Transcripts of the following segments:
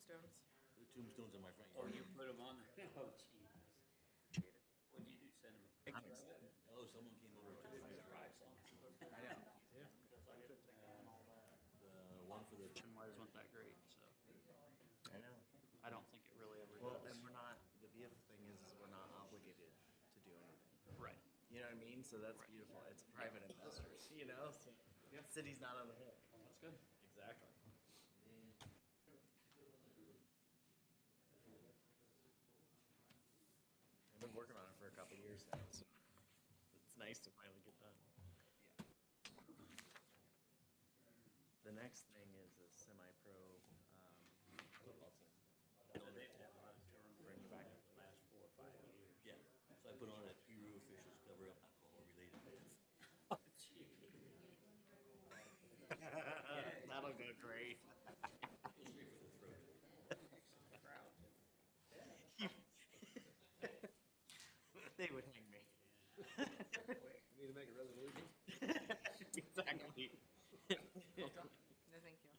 tombstones. The tombstones in my front Oh, yard. you put them on there? Oh, geez. What'd you do, send them a picture of it? Oh, someone came over to the I know. Yeah. the one for the. Wires weren't that great, so I know. I don't think it really ever Well, does. and we're not, the beautiful thing is we're not obligated to do anything. Right. You know what I mean? So that's beautiful. It's private investors, you know? So the city's not on the hook. That's good. Exactly. I've been working on it for a couple years now, so it's nice to finally get done. The next thing is a semi-pro football team. So they've had a lot of turnover in the last 4 or 5 years. Yeah. So I put on a Peru officials cover up alcohol-related deaths. Oh, gee. That'll go great. Straight for the throat. Crowd. They would hang me. Need to make a resolution? Exactly. No, thank you.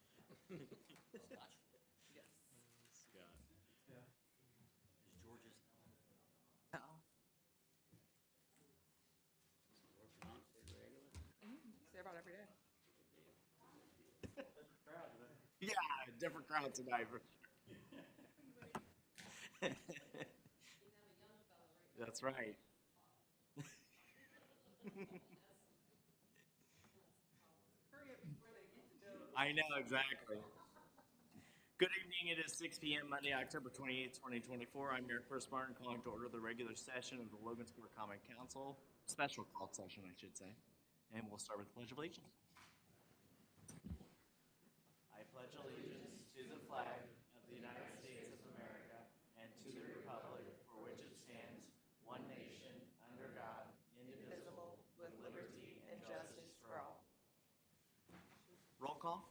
Scotch. Yes. Scott. Is George's. No. Working on it regular. Say about every day. Yeah, different crowd tonight for sure. That's right. I know, exactly. Good evening. It is 6 p.m. Monday, October 28th, 2024. I'm Mayor Chris Martin calling to order the regular session of the Logansport Common Council, special called session, I should say. And we'll start with the Pledge of Allegiance. I pledge allegiance to the flag of the United States of America and to the republic for which it stands, one nation, under God, indivisible, with liberty and justice for all. Roll call.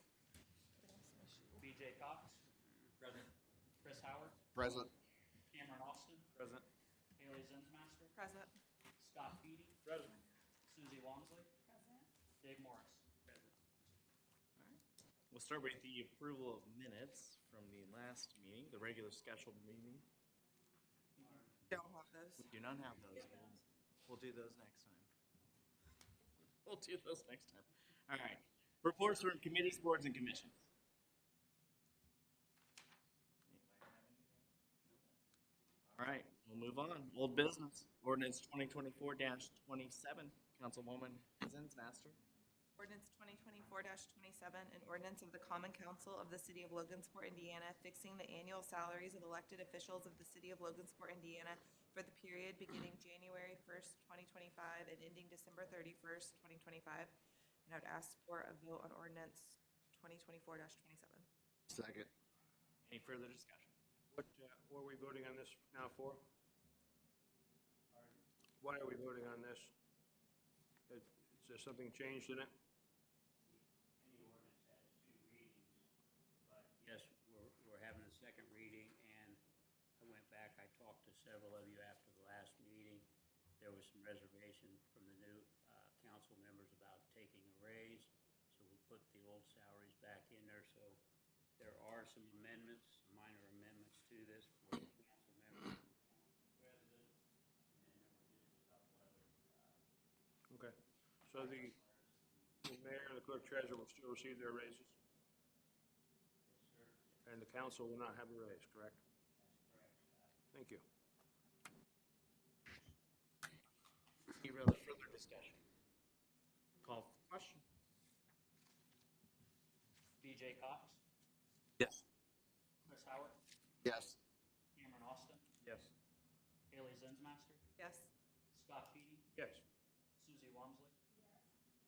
BJ Cox. Present. Chris Howard. Present. Cameron Austin. Present. Haley Zinsmaster. Present. Scott Beatty. Present. Susie Walmsley. Present. Dave Morris. We'll start with the approval of minutes from the last meeting, the regular scheduled meeting. Don't have those. We do not have those. We'll do those next time. We'll do those next time. All right. Reports from committees, boards, and commissions. All right, we'll move on. Old business. Ordinance 2024-27. Councilwoman Zinsmaster. Ordinance 2024-27, an ordinance of the Common Council of the City of Logansport, Indiana, fixing the annual salaries of elected officials of the City of Logansport, Indiana for the period beginning January 1st, 2025 and ending December 31st, 2025. And I would ask for a vote on ordinance 2024-27. Second. Any further discussion? What are we voting on this now for? Why are we voting on this? Is there something changed in it? Any ordinance has 2 readings, but yes, we're having a second reading, and I went back, I talked to several of you after the last meeting. There was some reservation from the new council members about taking a raise, so we put the old salaries back in there, so there are some amendments, some minor amendments to this for the council members, president, and then there were just a couple other, Okay. So the mayor and the clerk treasurer will still receive their raises? yes, sir. And the council will not have a raise, correct? That's correct, Scott. Thank you. Any further discussion? Call for the question. BJ Cox. Yes. Chris Howard. Yes. Cameron Austin. Yes. Haley Zinsmaster. Yes. Scott Beatty. Yes. Susie Walmsley.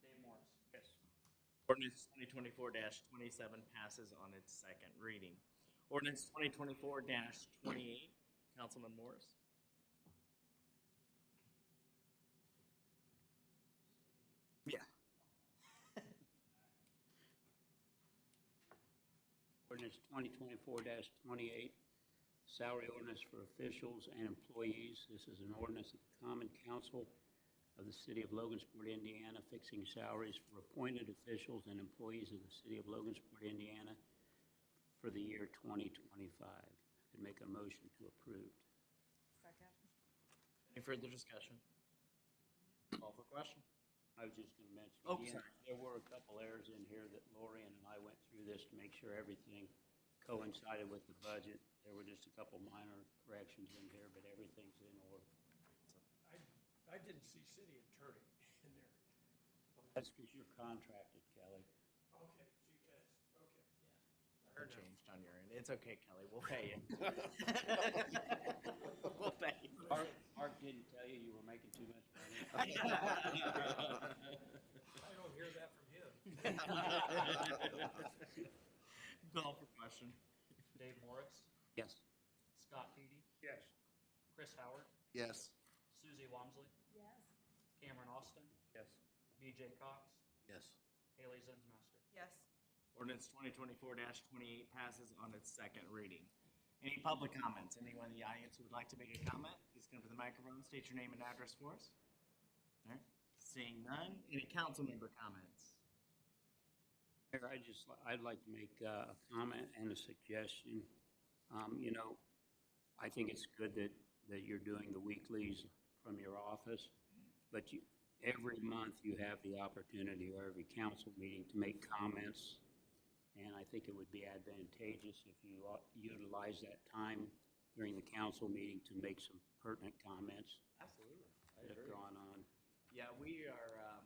Dave Morris. Yes. Ordinance 2024-27 passes on its second reading. Ordinance 2024-28, Councilman Morris. Yeah. Ordinance 2024-28, salary ordinance for officials and employees. This is an ordinance of the Common Council of the City of Logansport, Indiana, fixing salaries for appointed officials and employees of the City of Logansport, Indiana for the year 2025. I'd make a motion to approve. Second. Any further discussion? Call for question. I was just gonna mention, Oh, again, sorry. there were a couple errors in here that Lorian and I went through this to make sure everything coincided with the budget. There were just a couple minor corrections in here, but everything's in order. I didn't see city attorney in there. That's because you're contracted, Kelly. Okay, so you guys, okay. Or changed on your end. It's okay, Kelly. We'll pay you. We'll pay you. Mark didn't tell you you were making too much money? I don't hear that from him. Call for question. Dave Morris, Yes. Scott Feedy, Yes. Chris Howard, Yes. Susie Wamsley, Yes. Cameron Austin, Yes. BJ Cox, Yes. Haley Zinsmaster. Yes. Ordinance 2024-28 passes on its second reading. Any public comments? Anyone in the audience who would like to make a comment, please come to the microphone, state your name and address for us. All right. Seeing none, any council member comments? Mayor, I'd like to make a comment and a suggestion. I think it's good that you're doing the weeklies from your office, but every month you have the opportunity, or every council meeting, to make comments. And I think it would be advantageous if you utilize that time during the council meeting to make some pertinent comments Absolutely. that have gone on. Yeah, we are,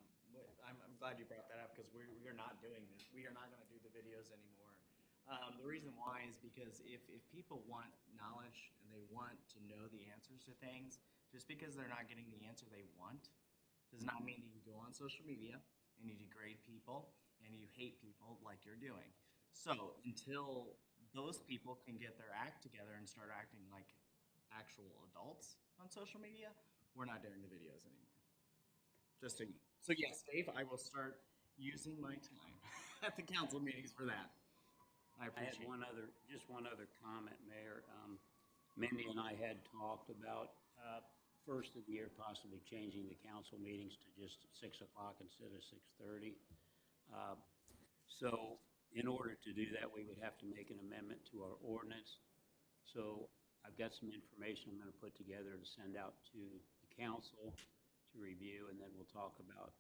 I'm glad you brought that up because we are not doing this. We are not going to do the videos anymore. The reason why is because if people want knowledge and they want to know the answers to things, just because they're not getting the answer they want does not mean that you go on social media and you degrade people and you hate people like you're doing. So until those people can get their act together and start acting like actual adults on social media, we're not doing the videos anymore. So yes, Dave, I will start using my time at the council meetings for that. I I had appreciate just one other comment, Mayor. Mindy and I had talked about first of the year possibly changing the council meetings to just 6 o'clock instead of 6:30. So in order to do that, we would have to make an amendment to our ordinance. So I've got some information I'm going to put together to send out to the council to review, and then we'll talk about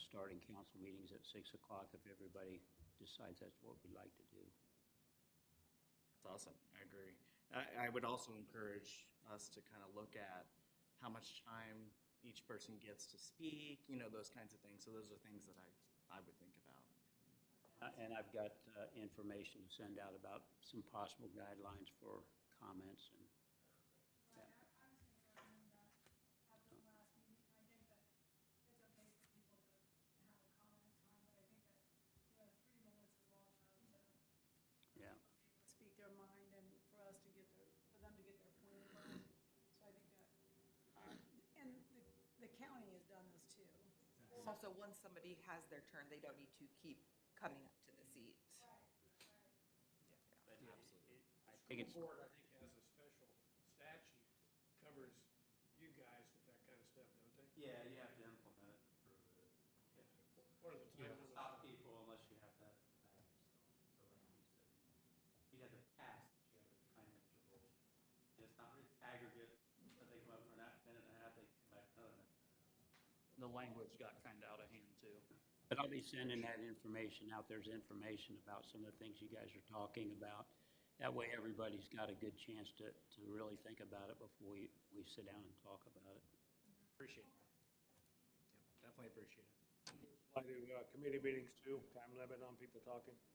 starting council meetings at 6 o'clock if everybody decides that's what we'd like to do. That's awesome. I agree. I would also encourage us to kind of look at how much time each person gets to speak, those kinds of things. So those are things that I would think about. And I've got information to send out about some possible guidelines for comments and, yeah. I was going to recommend that after the last meeting, I think that it's okay for people to have a comment time, but I think that, 3 minutes is long enough to Yeah. speak their mind and for them to get their point across. So I think that, and the county has done this too. Also, once somebody has their turn, they don't need to keep coming up to the seat. I think it's, Board, I think, has a special statute that covers you guys with that kind of stuff, don't they? Yeah, you have to implement it to prove it. What are the You time don't limits? stop people unless you have that back yourself. So like you said, you have the pass, but you have a time interval. And it's not really aggregate, but they come up for a minute and a half, they come back for another minute and a half. The language got kind of out of hand too. but I'll be sending that information out. There's information about some of the things you guys are talking about. That way, everybody's got a good chance to really think about it before we sit down and talk about it. Appreciate it. Yep, definitely appreciate it. Apply to committee meetings too, time limit on people talking. Okay.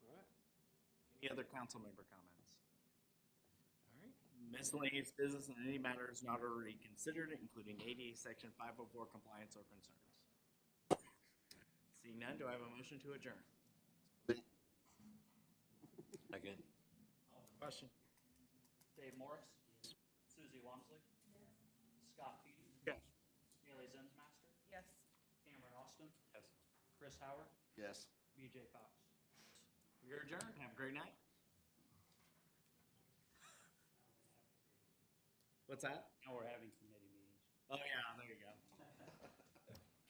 All right. Any other council member comments? All right. Miscellaneous business and any matters not already considered, including ADA Section 504 compliance or concerns. Seeing none, do I have a motion to adjourn? Second. Question? Dave Morris, Susie Wamsley, Scott Feedy, Yes. Haley Zinsmaster, Yes. Cameron Austin, Yes. Chris Howard, Yes. BJ Cox. We are adjourned. Have a great night. What's that? Now we're having committee meetings. Oh, yeah, there you go.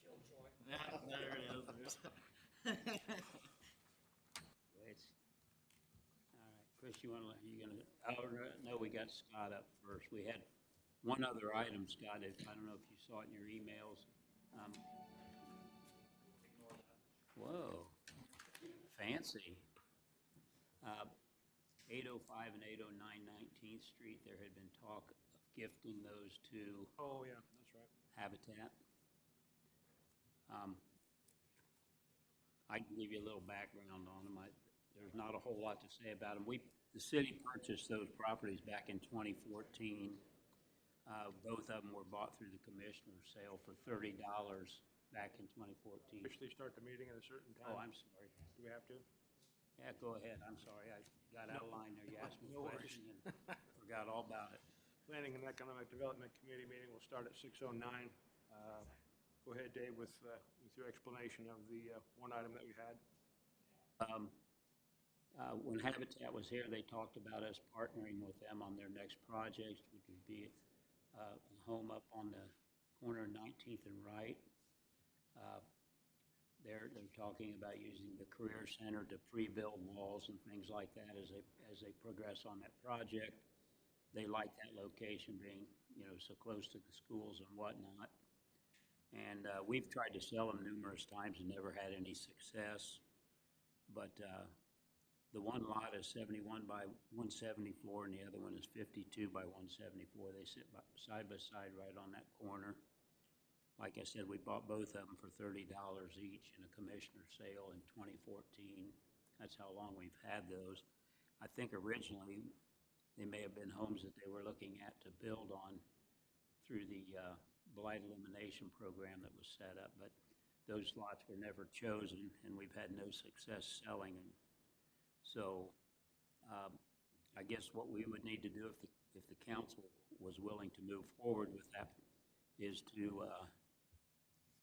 Killjoy. Yeah, there it is. Chris, you gonna, oh, no, we got Scott up first. We had one other item, Scott, I don't know if you saw it in your emails. Whoa, fancy. 805 and 809 19th Street, there had been talk of gifting those to Oh, yeah, that's right. Habitat. I can give you a little background on them. There's not a whole lot to say about them. The city purchased those properties back in 2014. Both of them were bought through the commissioner's sale for $30 back in 2014. Officially start the meeting at a certain time. Oh, I'm sorry. Do we have to? Yeah, go ahead. I'm sorry. I got out of line there. You asked me a No worries. question and forgot all about it. Planning and Economic Development Committee meeting will start at 6:09. Go ahead, Dave, with your explanation of the one item that we had. When Habitat was here, they talked about us partnering with them on their next project, which would be a home up on the corner of 19th and Wright. They're talking about using the Career Center to pre-build walls and things like that as they progress on that project. They like that location being, so close to the schools and whatnot. And we've tried to sell them numerous times and never had any success. But the one lot is 71 by 174 and the other one is 52 by 174. They sit side by side right on that corner. Like I said, we bought both of them for $30 each in a commissioner sale in 2014. That's how long we've had those. I think originally they may have been homes that they were looking at to build on through the blight elimination program that was set up, but those lots were never chosen and we've had no success selling them. So I guess what we would need to do if the council was willing to move forward with that is to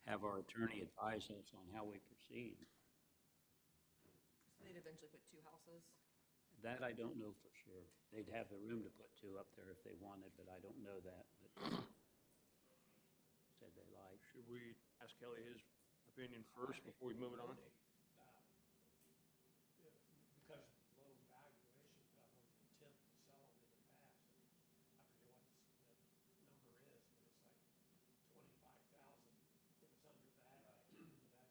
have our attorney advise us on how we proceed. So they'd eventually put two houses? That I don't know for sure. They'd have the room to put two up there if they wanted, but I don't know that. But said they like. Should we ask Kelly his opinion first before we move it on? Because of the low valuation of them, attempt to sell them in the past. I forget what the number is, but it's like 25,000. If it's under that,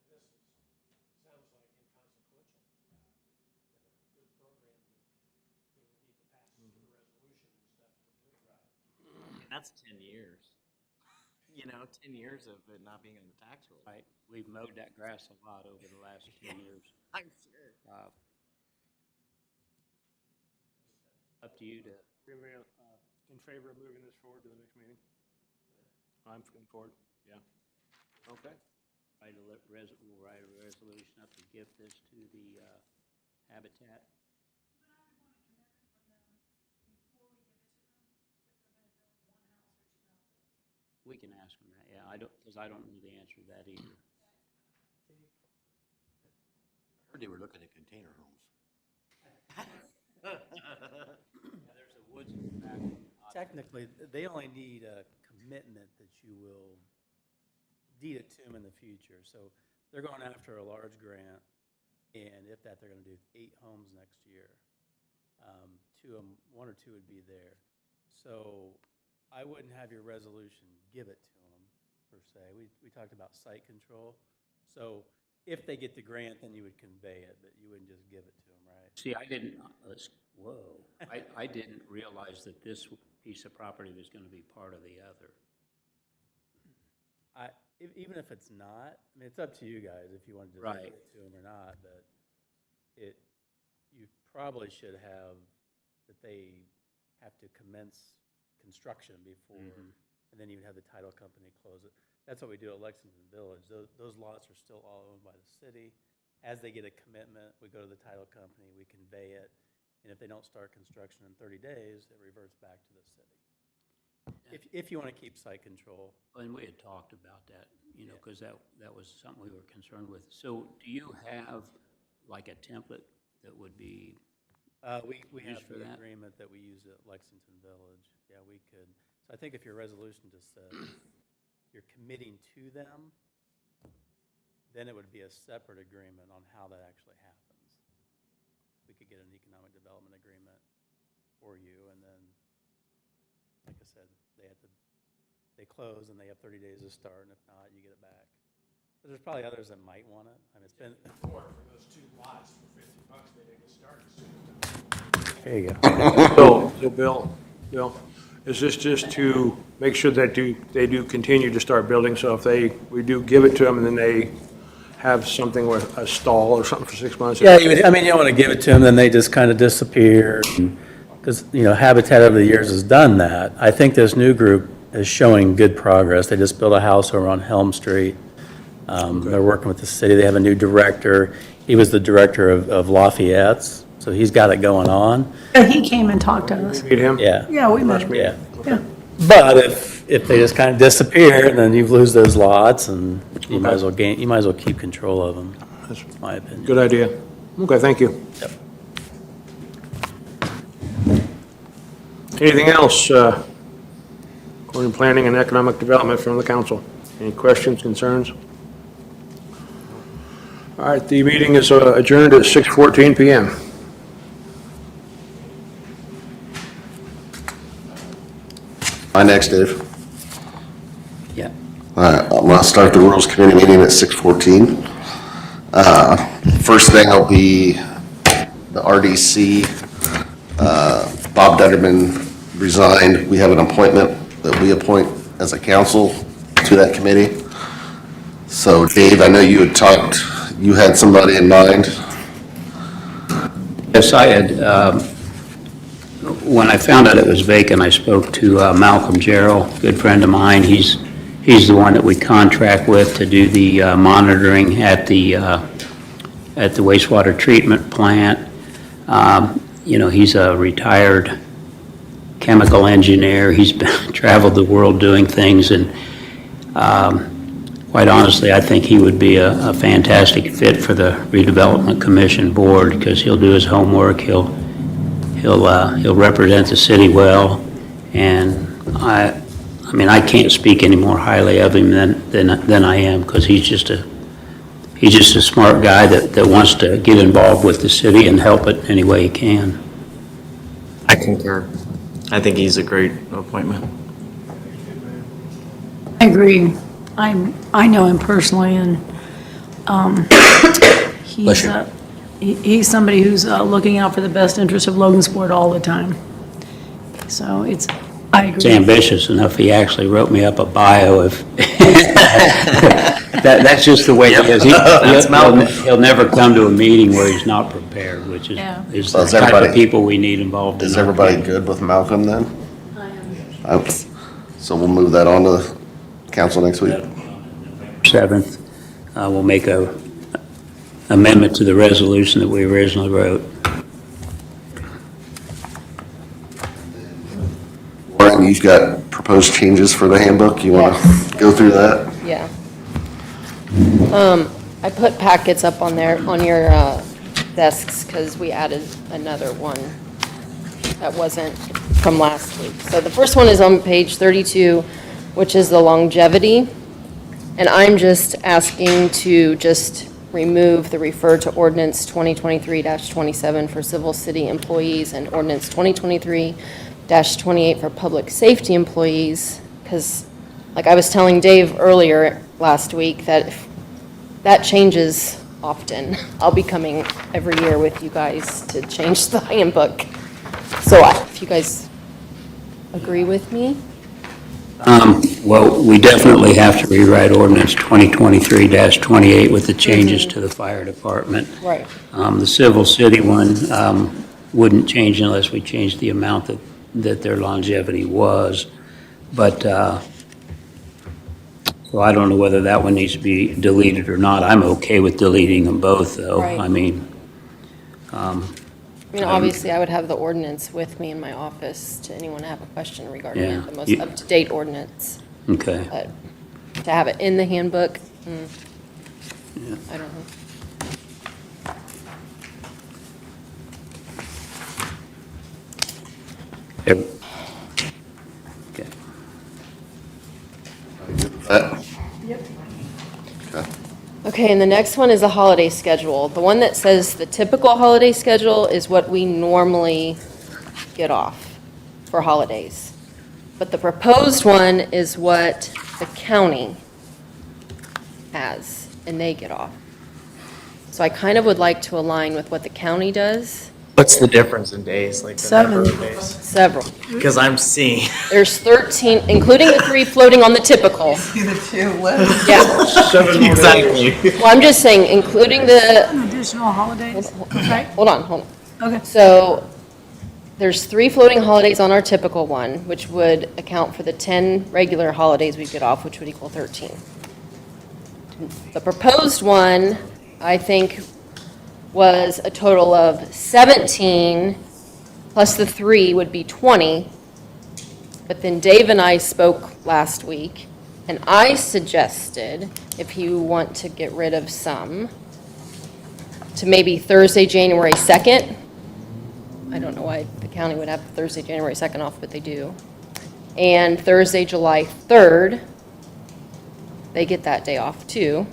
this sounds like inconsequential. We have a good program that we need to pass through a resolution and stuff to do it right. And that's 10 years. 10 years of it not being on the tax roll. Right. We've mowed that grass a lot over the last 2 years. I'm sure. Up to you to. Anybody in favor of moving this forward to the next meeting? I'm going forward, yeah. Okay. We'll write a resolution up to give this to the Habitat. But I would want a commitment from them before we give it to them, if they're gonna build one house or two houses. We can ask them that, yeah. Because I don't know the answer to that either. I heard they were looking at container homes. There's a woods in the back. Technically, they only need a commitment that you will deed it to them in the future. So they're going after a large grant, and if that, they're going to do 8 homes next year. 1 or 2 would be there. So I wouldn't have your resolution give it to them, per se. We talked about site control. So if they get the grant, then you would convey it, but you wouldn't just give it to them, right? See, I didn't realize that this piece of property was going to be part of the other. Even if it's not, I mean, it's up to you guys if you want to just Right. give it to them or not, but you probably should have that they have to commence construction before, and then you'd have the title company close it. That's what we do at Lexington Village. Those lots are still all owned by the city. As they get a commitment, we go to the title company, we convey it, and if they don't start construction in 30 days, it reverts back to the city. If you want to keep site control. And we had talked about that, because that was something we were concerned with. So do you have like a template that would be We have used for the that? agreement that we use at Lexington Village. Yeah, we could. So I think if your resolution just says you're committing to them, then it would be a separate agreement on how that actually happens. we could get an economic development agreement for you, and then, like I said, they close and they have 30 days to start, and if not, you get it back. But there's probably others that might want it. I mean, it's been. For those 2 lots for $50, maybe they can start as soon as. There you go. Bill, is this just to make sure that they do continue to start building? So if we do give it to them and then they have something with a stall or something for 6 months? Yeah, you don't want to give it to them, then they just kind of disappear. Because, Habitat over the years has done that. I think this new group is showing good progress. They just built a house over on Helm Street. They're working with the city. They have a new director. He was the director of Lafayette's, so he's got it going on. Yeah, he came and talked to us. Meet him? Yeah. Yeah, we met him. Yeah. Yeah. But if they just kind of disappear, then you lose those lots, and you might as well keep control of them. That's my opinion. Good idea. Okay, thank you. Yep. Anything else, according to planning and economic development from the council? Any questions, concerns? All right, the meeting is adjourned at 6:14 PM. My next, Dave. Yeah. All right, I'm going to start the Rules Committee meeting at 6:14. First thing will be the RDC. Bob Dutterman resigned. We have an appointment that we appoint as a council to that committee. So Dave, I know you had somebody in mind. Yes, I had, when I found out it was vacant, I spoke to Malcolm Jarrell, good friend of mine. He's the one that we contract with to do the monitoring at the wastewater treatment plant. He's a retired chemical engineer. He's traveled the world doing things, and quite honestly, I think he would be a fantastic fit for the Redevelopment Commission board, because he'll do his homework, he'll represent the city well, and I can't speak any more highly of him than I am, because he's just a smart guy that wants to get involved with the city and help it any way he can. I concur. I think he's a great appointment. I agree. I know him personally, and he's somebody who's looking out for the best interest of Logansport all the time. So I agree. It's ambitious enough, he actually wrote me up a bio of, that's just the way he is. He'll never come to a meeting where he's not prepared, which is So the is type everybody- of people we need involved in. Is our everybody community. good with Malcolm then? I am. So we'll move that on to the council next week. 7th, we'll make a amendment to the resolution that we originally wrote. Warren, you've got proposed changes for the handbook. You want to go through that? Yeah. I put packets up on there, on your desks, because we added another one that wasn't from last week. So the first one is on page 32, which is the longevity. And I'm just asking to just remove the refer to ordinance 2023-27 for civil city employees and ordinance 2023-28 for public safety employees, because like I was telling Dave earlier last week, that that changes often. I'll be coming every year with you guys to change the handbook. So if you guys agree with me? Well, we definitely have to rewrite ordinance 2023-28 with the changes to the fire department. Right. The civil city one wouldn't change unless we changed the amount that their longevity was. But, so I don't know whether that one needs to be deleted or not. I'm okay with deleting them both, though. Right. I mean, Obviously, I would have the ordinance with me in my office to anyone have a question regarding Yeah. it, the most You- up-to-date ordinance. okay. But to have it in the handbook, I don't know. Okay. That? Yep. Okay. Okay, and the next one is the holiday schedule. The one that says the typical holiday schedule is what we normally get off for holidays. But the proposed one is what the county has, and they get off. So I kind of would like to align with what the county does, What's the difference in days, like the number of days? several. Because I'm seeing. There's 13, including the 3 floating on the typical. See the two lists? Yeah, 7 more days. Exactly. well, I'm just saying, including the, Additional holidays, okay? hold on. Okay. So there's 3 floating holidays on our typical one, which would account for the 10 regular holidays we get off, which would equal 13. The proposed one, I think, was a total of 17, plus the 3 would be 20. But then Dave and I spoke last week, and I suggested, if you want to get rid of some, to maybe Thursday, January 2nd. I don't know why the county would have Thursday, January 2nd off, but they do. And Thursday, July 3rd, they get that day off too.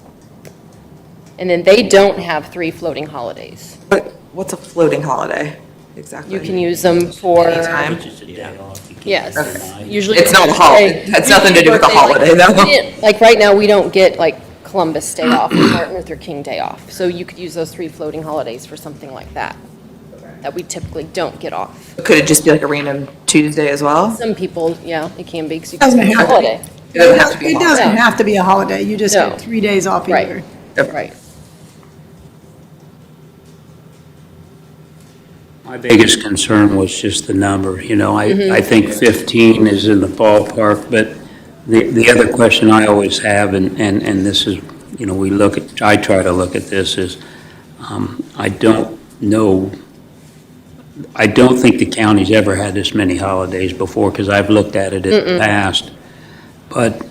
And then they don't have 3 floating holidays. But what's a floating holiday exactly? You can use them for, Anytime. It's just a day off. You can't yes, deny. usually. It's not a holiday. It has nothing to do with the holiday, though. Like right now, we don't get like Columbus Day off or Martin Luther King Day off. So you could use those 3 floating holidays for something like that, that we typically don't get off. Could it just be like a random Tuesday as well? Some people, yeah, it can be, because you Doesn't can use a have to be. holiday. It doesn't have to be a It holiday. doesn't have to be a holiday, you just No. get 3 days off a Right. year. Right. My biggest concern was just the number, I think 15 is in the ballpark, but the other question I always have, and this is, I try to look at this is, I don't think the county's ever had this many holidays before, because I've looked at it in the past. But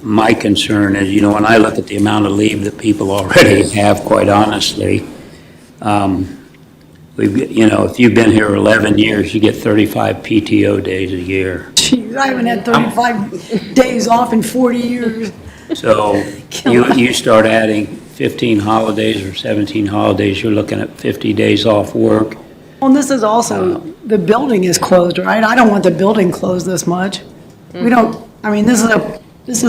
my concern is, when I look at the amount of leave that people already have, quite honestly, if you've been here 11 years, you get 35 PTO days a year. Jeez, I haven't had 35 days off in 40 years. So you start adding 15 holidays or 17 holidays, you're looking at 50 days off work. Well, and this is also, the building is closed, right? I don't want the building closed this much. We don't, I mean, this is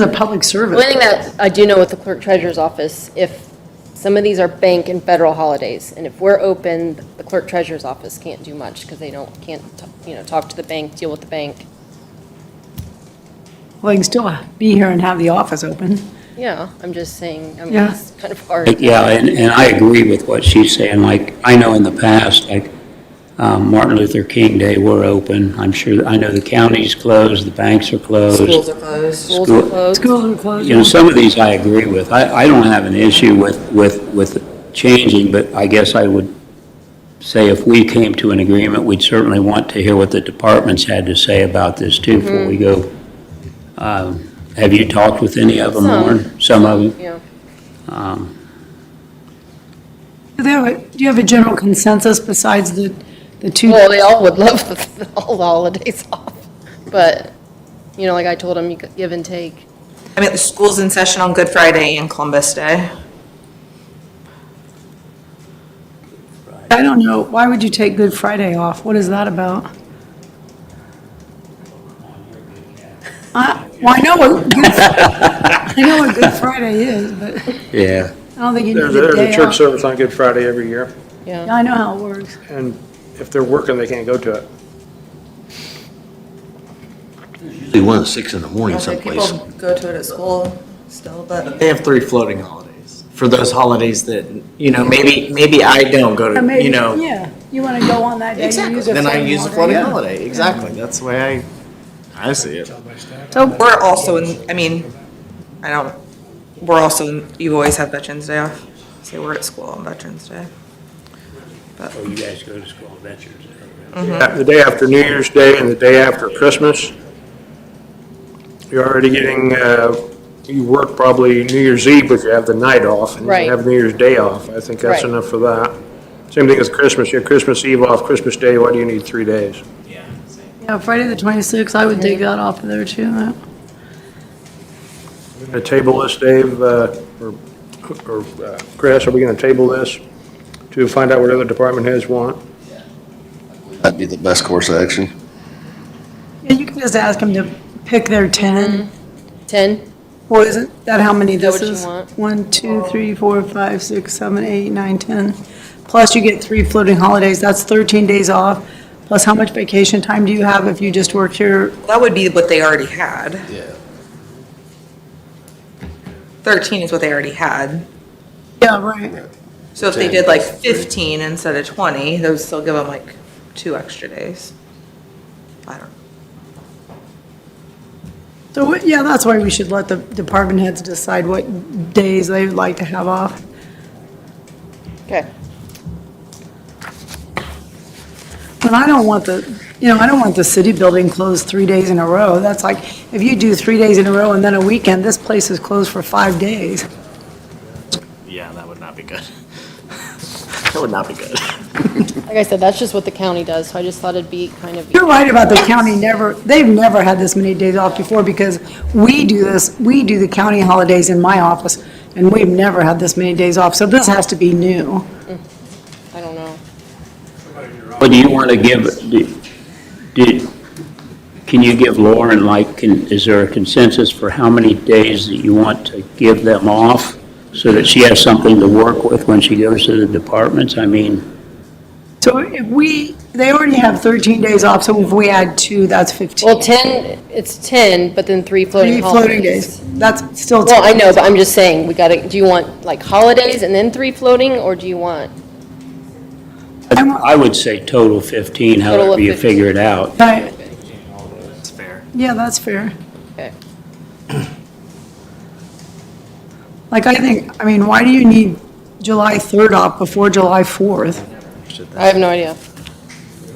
a public service. One thing that I do know with the clerk treasurer's office, if some of these are bank and federal holidays, and if we're open, the clerk treasurer's office can't do much, because they can't talk to the bank, deal with the bank. Well, you can still be here and have the office open. Yeah, I'm just saying, Yeah. it's kind of hard. Yeah, and I agree with what she's saying, like, I know in the past, like, Martin Luther King Day, we're open. I know the county's closed, the banks are closed. Schools are closed. Schools are closed. Schools are closed. Some of these I agree with. I don't have an issue with changing, but I guess I would say if we came to an agreement, we'd certainly want to hear what the departments had to say about this too before we go. Have you talked with any of them, Some. Lauren? Some of them? Yeah. Do you have a general consensus besides the 2? Well, they all would love all the holidays off, but, like I told them, you could give and take. I mean, the school's in session on Good Friday and Columbus Day. I don't know, why would you take Good Friday off? What is that about? Well, I know what Good Friday is, but Yeah. I don't think you need There's the a day church off. service on Good Friday every year, Yeah. Yeah, I know how it works. and if they're working, they can't go to it. Usually 1 to 6 in the morning someplace. People go to it at school still, but They have 3 floating holidays for those holidays that, maybe I don't go Or maybe, to, yeah, you want to go on that day, you Exactly. use a Then I floating use a holiday, floating yeah. holiday. Exactly. That's the way I see it. So, we're also in, you always have Veterans Day off. So we're at school on Veterans Day. Oh, you guys go to school on Veterans Day, right? Yeah, the day after New Year's Day and the day after Christmas, you're already getting, you work probably New Year's Eve, but you have the night off, and Right. you have New Year's Day off. I think that's Right. enough for that. Same thing as Christmas, you have Christmas Eve off, Christmas Day, why do you need 3 days? yeah, Friday the 26th, I would take that off of there too. A table list, Dave, or or Chris, are we going to table this to find out what other department heads want? That'd be the best course of action. Yeah, you can just ask them to pick their 10. 10? Or isn't that how many Is that this what you is? want? 1, 2, 3, 4, 5, 6, 7, 8, 9, 10. Plus you get 3 floating holidays, that's 13 days off. Plus how much vacation time do you have if you just work here? That would be what they already had. Yeah. 13 is what they already had. Yeah, right. So if they did like 15 instead of 20, those still give them like 2 extra days. I don't know. So, yeah, that's why we should let the department heads decide what days they would like to have off. Okay. But I don't want I don't want the city building closed 3 days in a row. That's like, if you do 3 days in a row and then a weekend, this place is closed for 5 days. Yeah, that would not be good. That would not be good. Like I said, that's just what the county does, so I just thought it'd be kind of. You're right about the county they've never had this many days off before because we do the county holidays in my office, and we've never had this many days off, so this has to be new. I don't know. What do you want to give, can you give Lauren, like, is there a consensus for how many days that you want to give them off so that she has something to work with when she goes to the departments? I mean, So if they already have 13 days off, so if we add 2, that's 15. Well, 10, it's 10, but then 3 floating 3 holidays. floating days, that's still 10. Well, I know, but I'm just saying, do you want like holidays and then 3 floating, or do you want? I would say total 15, Total of however you 15. figure it out. Right. That's fair. Yeah, that's fair. Okay. Like, I mean, why do you need July 3rd off before July 4th? I have no idea.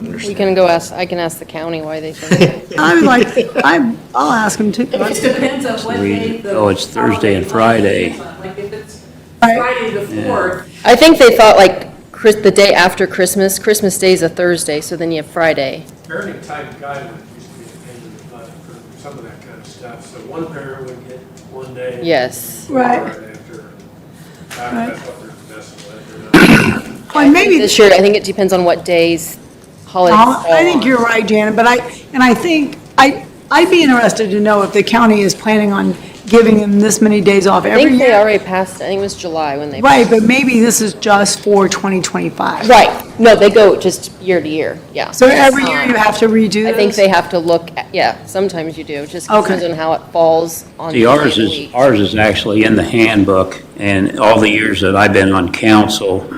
We can I can ask the county why they think. I'm like, I'll ask them too. It just depends on what day the. Oh, it's Thursday and Friday. Like if it's Right. Friday the 4th, I think they thought like the day after Christmas Day is a Thursday, so then you have Friday. Parenting type guidelines used to be dependent on for some of that kind of stuff. So one parent would get 1 day. Yes. Right. After. That's what they're messing with. They're not- Well, maybe, This year, I think it depends on what days holidays fall I think on. you're right, Janet, but I think, I'd be interested to know if the county is planning on giving them this many days off I every think they year. already passed, I think it was July when they. Right, but maybe this is just for 2025. Right, no, they go just year to year, yeah. So every year you have to redo this? I think they have to look, yeah, sometimes you do, just depends Okay. on how it falls on. See, the ours day of is, the week. ours is actually in the handbook, and all the years that I've been on council,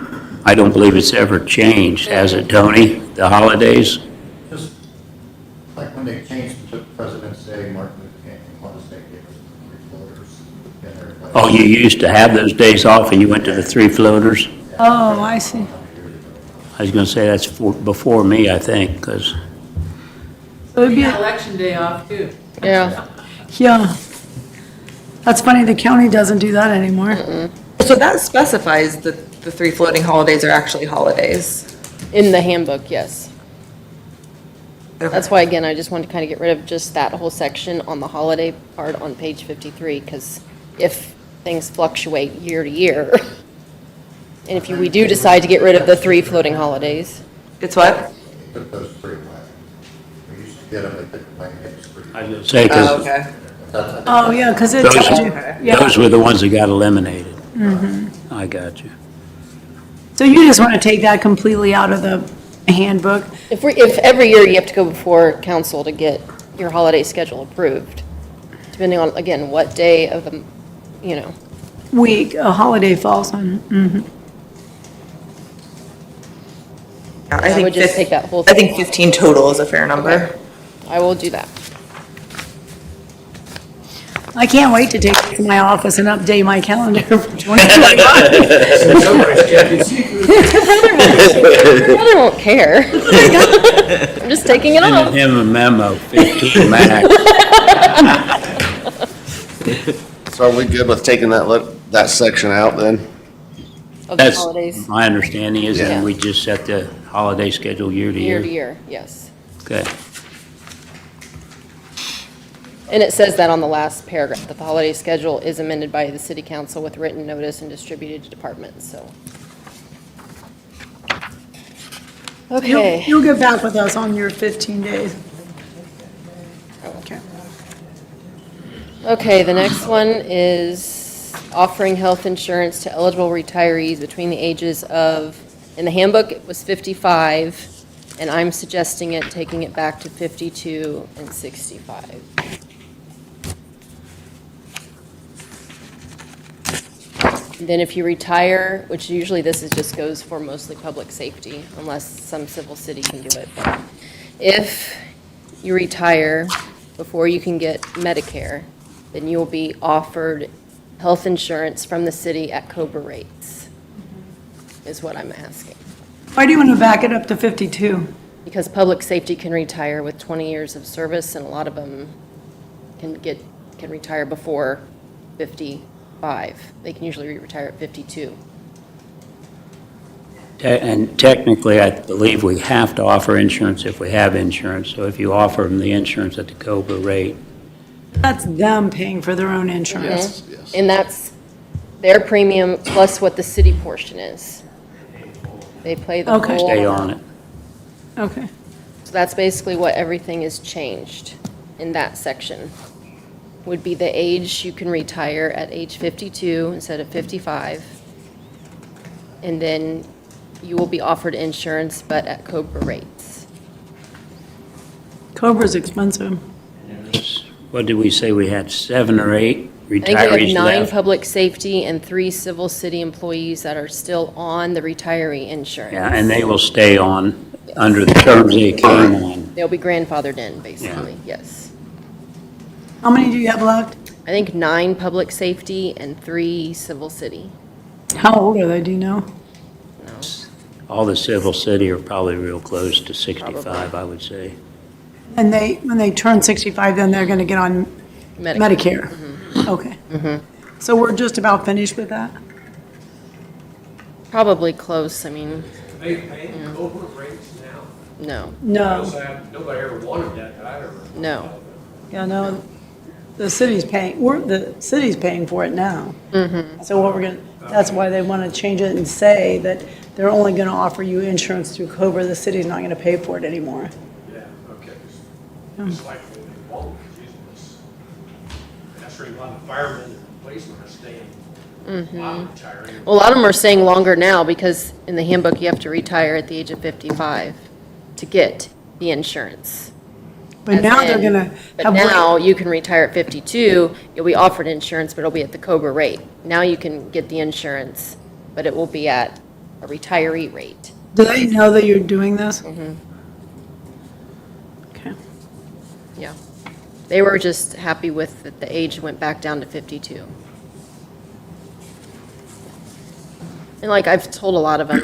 I don't believe it's ever changed, has it, Tony? The holidays? Just like when they changed to President's Day, Martin Luther King, Columbus Day, gave us 3 floaters. And everybody- Oh, you used to have those days off and you went to the 3 floaters? Oh, I see. I was gonna say that's before me, I think, because So it'd we be, got election day off too. Yeah, yeah. That's funny, the county doesn't do that anymore. So that specifies that the 3 floating holidays are actually holidays. in the handbook, yes. That's why, again, I just wanted to kind of get rid of just that whole section on the holiday part on page 53, because if things fluctuate year to year, and if we do decide to get rid of the 3 floating holidays. It's what? They took those 3 away. We used to get them, they took away, and it's 3. I was gonna say, Oh, because okay. Oh, yeah, because it Those- tells you, yeah. those were the ones that got eliminated. I got you. So you just want to take that completely out of the handbook? If every year you have to go before council to get your holiday schedule approved, depending on, again, what day of the, Week, a holiday falls on, Yeah, I would just take that whole I think thing off. 15 total is a fair number. I will do that. I can't wait to take it to my office and update my calendar for 2025. My brother won't care. I'm just taking it off. Sending him a memo, 15 max. So are we good with taking that section out then? Of the That's, holidays, my understanding is Yeah. that we just set the holiday schedule year to year year. to year, yes. Okay. And it says that on the last paragraph, that the holiday schedule is amended by the city council with written notice and distributed to departments, so. Okay. You'll get back with us on your 15 days. Okay. Okay, the next one is offering health insurance to eligible retirees between the ages of, in the handbook, it was 55, and I'm suggesting taking it back to 52 and 65. And then if you retire, which usually this just goes for mostly public safety, unless some civil city can do it. But if you retire before you can get Medicare, then you'll be offered health insurance from the city at COBRA rates, is what I'm asking. Why do you want to back it up to 52? Because public safety can retire with 20 years of service, and a lot of them can retire before 55. They can usually retire at 52. And technically, I believe we have to offer insurance if we have insurance. So if you offer them the insurance at the COBRA rate, That's them paying for their own insurance. Yes. And that's their premium plus what the city portion is. They pay the Okay. whole. stay on it. Okay. So that's basically what everything is changed in that section. Would be the age you can retire at age 52 instead of 55. And then you will be offered insurance, but at COBRA rates. Cobra's expensive. What did we say? We had 7 or 8 I think we retirees have 9 left? public safety and 3 civil city employees that are still on the retiree insurance. Yeah, and they will stay on under the terms they came on. They'll be grandfathered in, basically, yes. How many do you have left? I think 9 public safety and 3 civil city. How old are they, do you know? No. All the civil city are probably real close to 65, I would say. And when they turn 65, then they're going to get on Medicare? Okay. So we're just about finished with that? Probably close, I mean, They pay COBRA rates now? no, No, Nobody ever wanted that I ever. no. yeah, no, the city's paying, the city's paying for it now. So what we're going to, that's why they want to change it and say that they're only going to offer you insurance through COBRA, the city's not going to pay for it anymore. Yeah, okay. It's like when they won't using this. That's where a lot of firemen and policemen are staying, a lot of retiring. Well, a lot of them are staying longer now because in the handbook, you have to retire at the age of 55 to get the insurance. But As now they're in- going to But have. now you can retire at 52, you'll be offered insurance, but it'll be at the COBRA rate. Now you can get the insurance, but it will be at a retiree rate. Do they know that you're doing this? Okay. Yeah. They were just happy with that the age went back down to 52. And like I've told a lot of them,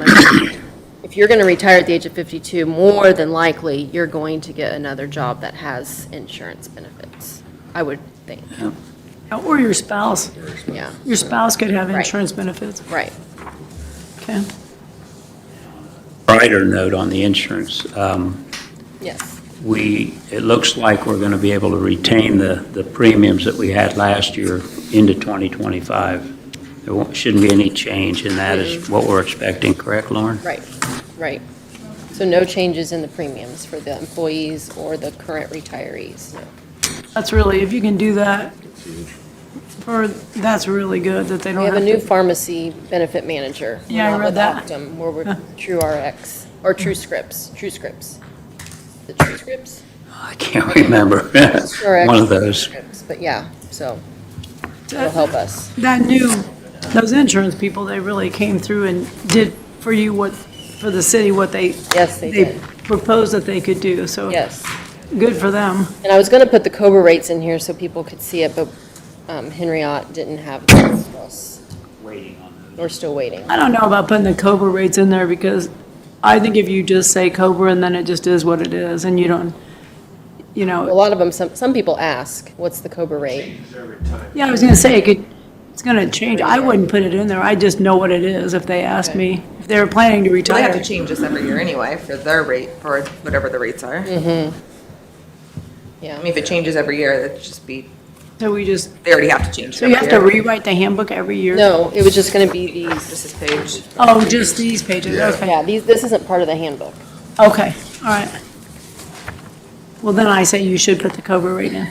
if you're going to retire at the age of 52, more than likely, you're going to get another job that has insurance benefits, I would think. Or your spouse. Yeah, Your spouse could have Right. insurance benefits. right. Okay. Brighter note on the insurance. Yes. It looks like we're going to be able to retain the premiums that we had last year into 2025. There shouldn't be any change, and that is what we're expecting, correct, Lauren? Right, right. So no changes in the premiums for the employees or the current retirees, no. That's really, if you can do that, that's really good that they We don't have have a new to. pharmacy benefit manager. We're Yeah, I not read with that. Optum, We're with TrueRx, or TrueScripts. The TrueScripts? I can't remember. TrueRx, One of those. TrueScripts, but yeah, so it'll help us. Those insurance people, they really came through and did for you for the city, what they. Yes, they did. Proposed that they could do, so. Yes. Good for them. And I was going to put the COBRA rates in here so people could see it, but Henriette didn't have those for us. Waiting on those. We're still waiting. I don't know about putting the COBRA rates in there because I think if you just say COBRA and then it just is what it is and you don't, A lot of them, some people ask, what's the COBRA rate? Changes every time. yeah, I was gonna say it's gonna change. I wouldn't put it in there. I just know what it is if they asked me, if they were planning to They have retire. to change this every year anyway for their rate, for whatever the rates are. Yeah. I mean, if it changes every year, that'd just be, So we just, they already have to change it so you have every to year. rewrite the handbook every year? No, it was just gonna be these, Just this page. Oh, just these pages, okay. yeah, this isn't part of the handbook. Okay, all right. Well, then I say you should put the COBRA rate in.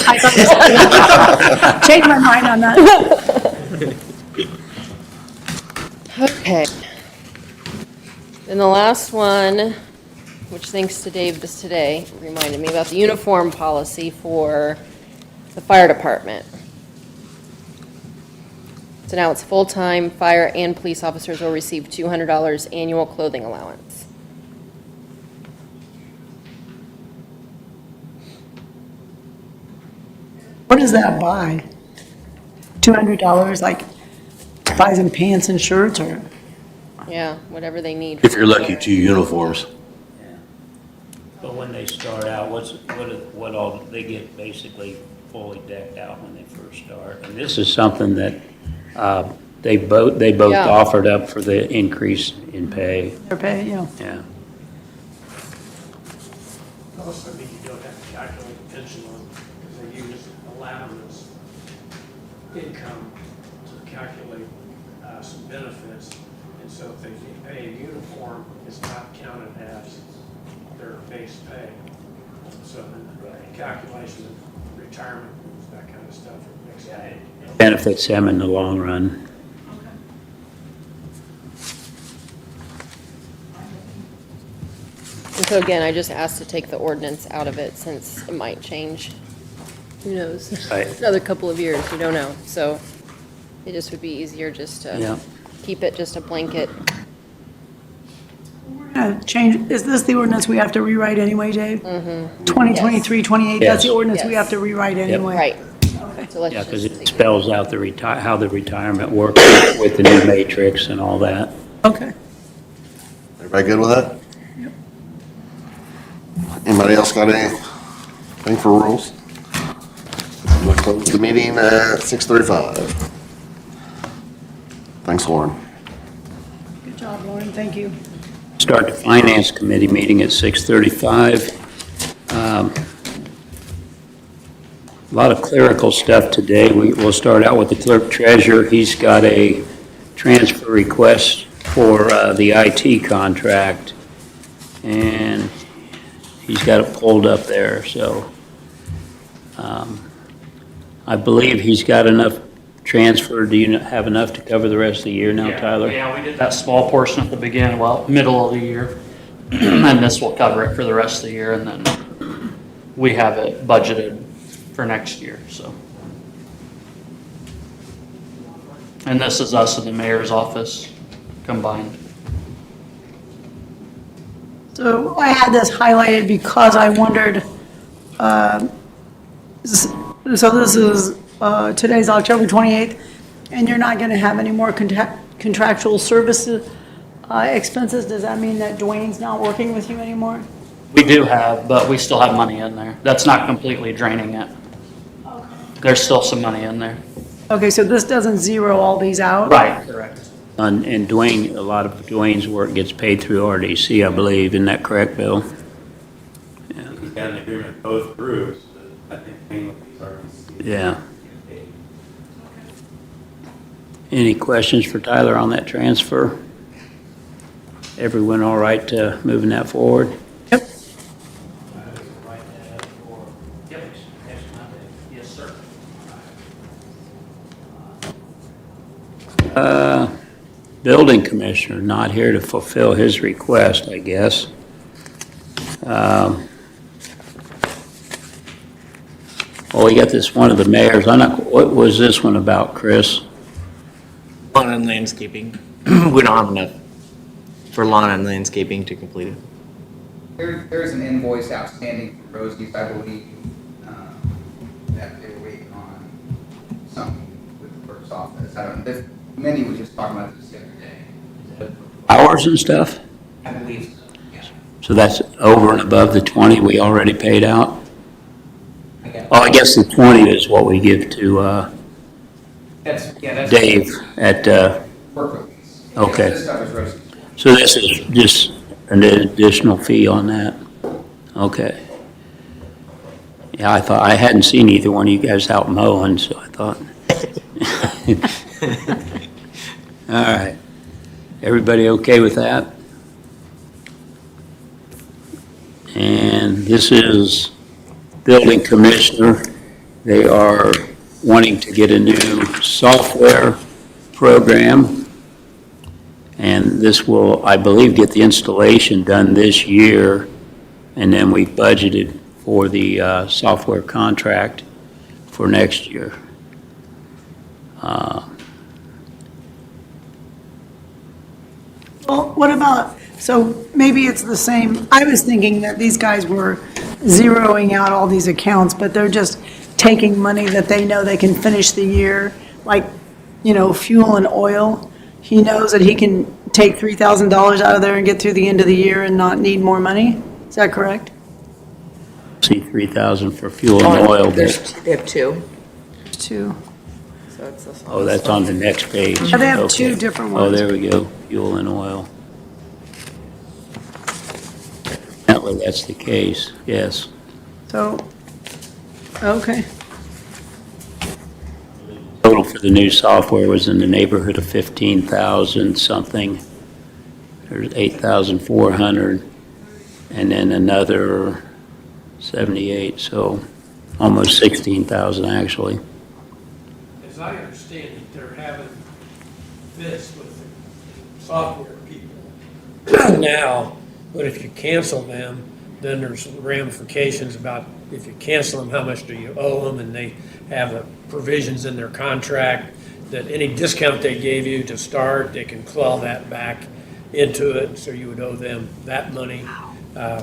I thought change my mind on that. Okay. Then the last one, which thanks to Dave just today, reminded me about the uniform policy for the fire department. So now it's full-time, fire and police officers will receive $200 annual clothing allowance. What does that buy? $200, like, buys them pants and shirts, or? Yeah, whatever they need. If you're lucky, 2 uniforms. Yeah. But when they start out, what all, they get basically fully decked out when they first start. And this is something that they both Yeah. offered up for the increase in pay. Their pay, you know. Yeah. Also, I mean, you don't have to calculate the pension on, because they use allowance income to calculate some benefits. And so if they pay a uniform, it's not counted as their base pay. So the calculation of retirement, that kind of stuff, it makes it. Benefits them in the long run. And so again, I just asked to take the ordinance out of it since it might change. Who knows? Right. Another couple of years, you don't know. So it just would be easier just Yeah. to keep it just a blanket. Change, is this the ordinance we have to rewrite anyway, Dave? 2023, 28, that's the Yes. ordinance we have to rewrite anyway? Right. So let's Yeah, because just it take spells out how the retirement works with the new matrix and all that. Okay. Everybody good with that? Anybody else got anything for rules? I'm gonna close the meeting at 6:35. Thanks, Lauren. Good job, Lauren, thank you. Start the Finance Committee meeting at 6:35. A lot of clerical stuff today. We'll start out with the clerk treasurer. He's got a transfer request for the IT contract, and he's got it pulled up there, so I believe he's got enough transfer. Do you have enough to cover the rest of the year now, Tyler? Yeah, we did that small portion at the beginning, well, middle of the year. And this will cover it for the rest of the year, and then we have it budgeted for next year, so. And this is us in the mayor's office combined. So I had this highlighted because I wondered, so this is, today's October 28th, and you're not going to have any more contractual services expenses? Does that mean that Dwayne's not working with you anymore? We do have, but we still have money in there. That's not completely draining it. There's still some money in there. Okay, so this doesn't zero all these out? Right, correct. And Dwayne, a lot of Dwayne's work gets paid through RDC, I believe. Isn't that correct, Bill? He's got an agreement with both groups, but I think mainly these are. Yeah. Any questions for Tyler on that transfer? Everyone all right moving that forward? Yep. Yep. Yes, sir. Building commissioner, not here to fulfill his request, I guess. Oh, we got this one of the mayors. What was this one about, Chris? Lawn and landscaping. We don't have enough for lawn and landscaping to complete it. There's an invoice outstanding for Rosie's, I believe, that they were waiting on something with the clerk's office. I don't, Minnie was just talking about this the other day. Hours and stuff? I believe so, yeah. So that's over and above the 20 we already paid out? Oh, I guess the 20 is what we give to That's Dave at, work release. Okay. This stuff is Rosie's. so this is just an additional fee on that? Okay. Yeah, I thought, I hadn't seen either one of you guys out mowing, so I thought. All right. Everybody okay with that? And this is building commissioner. They are wanting to get a new software program. And this will, I believe, get the installation done this year. And then we budgeted for the software contract for next year. Well, what about, so maybe it's the same, I was thinking that these guys were zeroing out all these accounts, but they're just taking money that they know they can finish the year, like, fuel and oil. He knows that he can take $3,000 out of there and get through the end of the year and not need more money? Is that correct? See, 3,000 for fuel and oil, There's, but, they have two, Two. so it's this one. oh, that's on the next page. Oh, they have two Okay. different Oh, ones. there we go, fuel and oil. Apparently, that's the case, yes. So, okay. Total for the new software was in the neighborhood of 15,000 something. There's 8,400, and then another 78, so almost 16,000 actually. As I understand it, they're having this with the software people now, but if you cancel them, then there's ramifications about if you cancel them, how much do you owe them? And they have provisions in their contract that any discount they gave you to start, they can claw that back into it, so you would owe them that money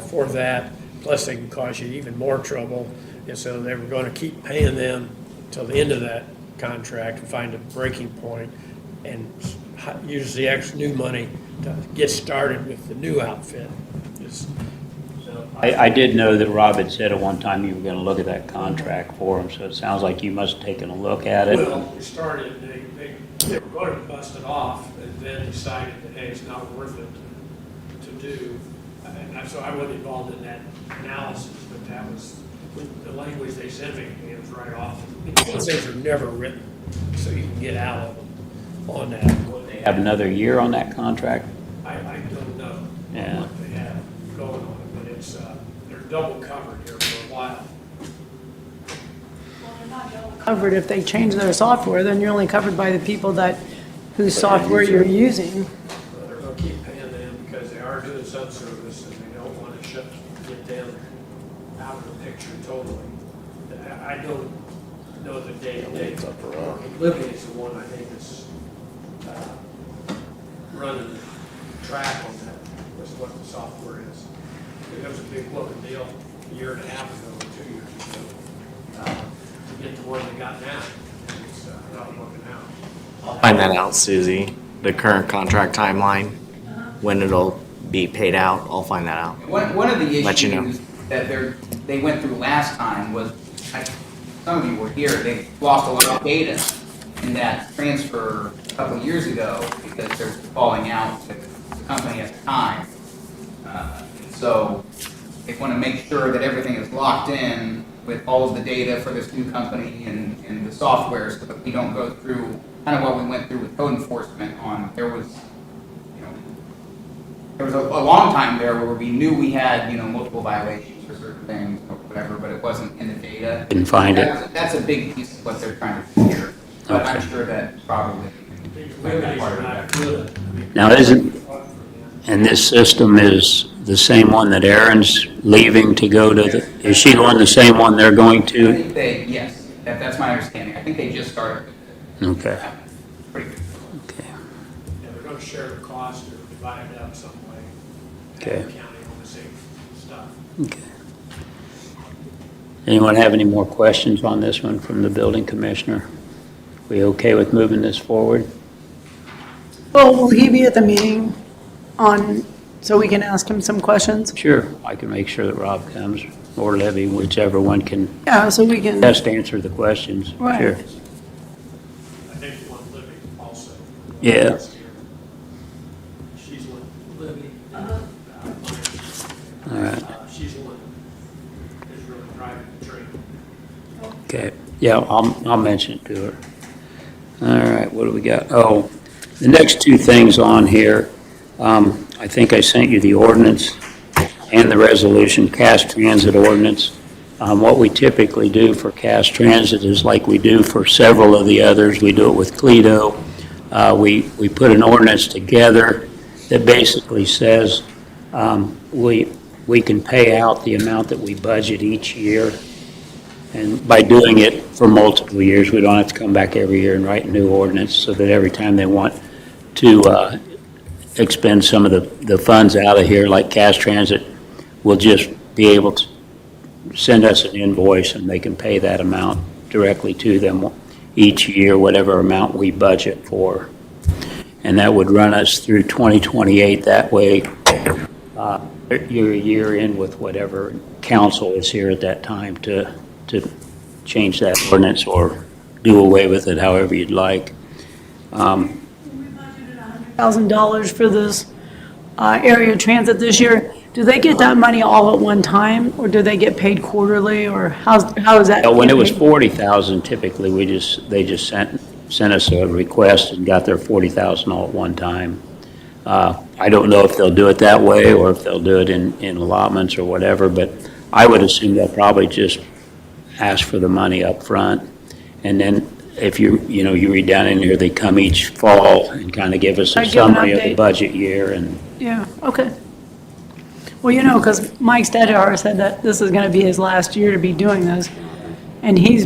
for that. Plus, they can cause you even more trouble, and so they were going to keep paying them till the end of that contract and find a breaking point and use the extra new money to get started with the new outfit. It's- I did know that Rob had said at one time you were going to look at that contract for him, so it sounds like you must have taken a look at it. Well, we started, they were going to bust it off, and then decided that, hey, it's not worth it to do. And so I wasn't involved in that analysis, but that was, the language they sent me, it was right off. Those things are never written, so you can get out of them on that. They have another year on that contract? I don't know Yeah. what they have going on it, but it's, they're double covered here for a while. Covered, if they change their software, then you're only covered by the people whose software you're using. They're gonna keep paying them because they are doing subservice and they don't wanna get them out of the picture totally. I don't know the day-to-day. Libby is the one I think is, running the track on that, was what the software is. It was a big looking deal a year and a half ago, or 2 years ago, to get the one they got now. It's not working out. Find that out, Susie, the current contract timeline, when it'll be paid out, I'll find that out. One of the Let you know. issues that they went through last time was, some of you were here, they lost a lot of data in that transfer a couple of years ago because they're falling out with the company at the time. So they want to make sure that everything is locked in with all of the data for this new company and the software so that we don't go through kind of what we went through with code enforcement on, there was a long time there where we knew we had, multiple violations for certain things or whatever, but it wasn't in the data. Didn't find it. That's a big piece of what they're trying to do here, but I'm sure that probably. Remedies are not good. Now, and this system is the same one that Aaron's leaving to go to is she on the same one they're going I to? think yes, that's my understanding. I think they just started. Okay. Pretty good. Okay. Yeah, they're gonna share the cost or divide it up some way. Okay. County on the same stuff. Okay. Anyone have any more questions on this one from the building commissioner? We okay with moving this forward? Well, will he be at the meeting so we can ask him some questions? Sure. I can make sure that Rob comes, or Libby, whichever one can Yeah, so we can, best answer the questions. Right. Sure. I think one Libby also. Yeah. She's one, Libby. All right. She's the one who's really driving the train. Okay, yeah, I'll mention it to her. All right, what do we got? Oh, the next two things on here, I think I sent you the ordinance and the resolution, cash transit ordinance. What we typically do for cash transit is like we do for several of the others. We do it with Clito. We put an ordinance together that basically says we can pay out the amount that we budget each year. And by doing it for multiple years, we don't have to come back every year and write a new ordinance, so that every time they want to expend some of the funds out of here, like cash transit, we'll just be able to send us an invoice and they can pay that amount directly to them each year, whatever amount we budget for. And that would run us through 2028. That way, you're a year in with whatever council is here at that time to change that ordinance or do away with it however you'd like. $1,000 for this area transit this year. Do they get that money all at one time, or do they get paid quarterly, or how is that? When it was 40,000, typically, they just sent us a request and got their 40,000 all at one time. I don't know if they'll do it that way or if they'll do it in allotments or whatever, but I would assume they'll probably just ask for the money up front. And then if you read down in here, they come each fall and kind of give us a summary of the budget year and. Yeah, okay. Well, because Mike Stedhauer said that this is going to be his last year to be doing this, and he's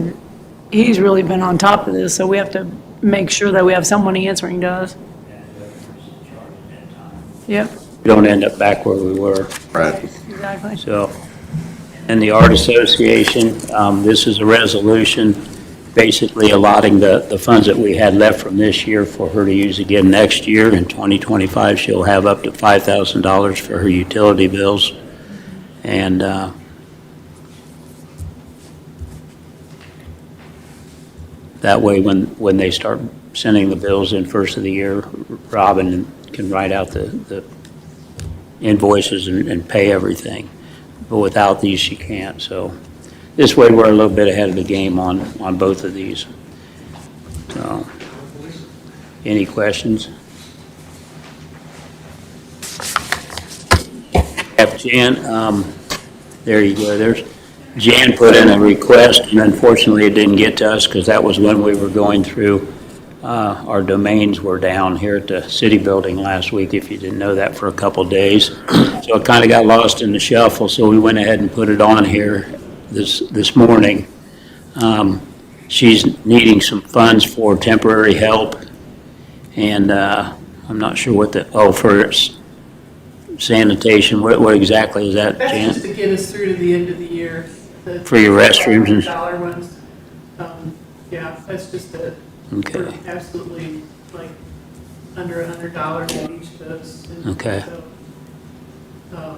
really been on top of this, so we have to make sure that we have someone answering to us. Yep. We don't end up back where we were. Right. Exactly. So, and the Art Association, this is a resolution basically allotting the funds that we had left from this year for her to use again next year. In 2025, she'll have up to $5,000 for her utility bills. And that way, when they start sending the bills in first of the year, Robin can write out the invoices and pay everything. But without these, she can't. So this way, we're a little bit ahead of the game on both of these. So, any questions? Jan, there you go. Jan put in a request, and unfortunately, it didn't get to us because that was when we were going through. Our domains were down here at the city building last week, if you didn't know that, for a couple days. So it kind of got lost in the shuffle, so we went ahead and put it on here this morning. She's needing some funds for temporary help, and I'm not sure what for sanitation. What exactly is that, That's Jan? just to get us through to the end of the year. For your restrooms and. Dollar ones. Yeah, that's just Okay. we're absolutely like under $100 on each of those. And Okay. so,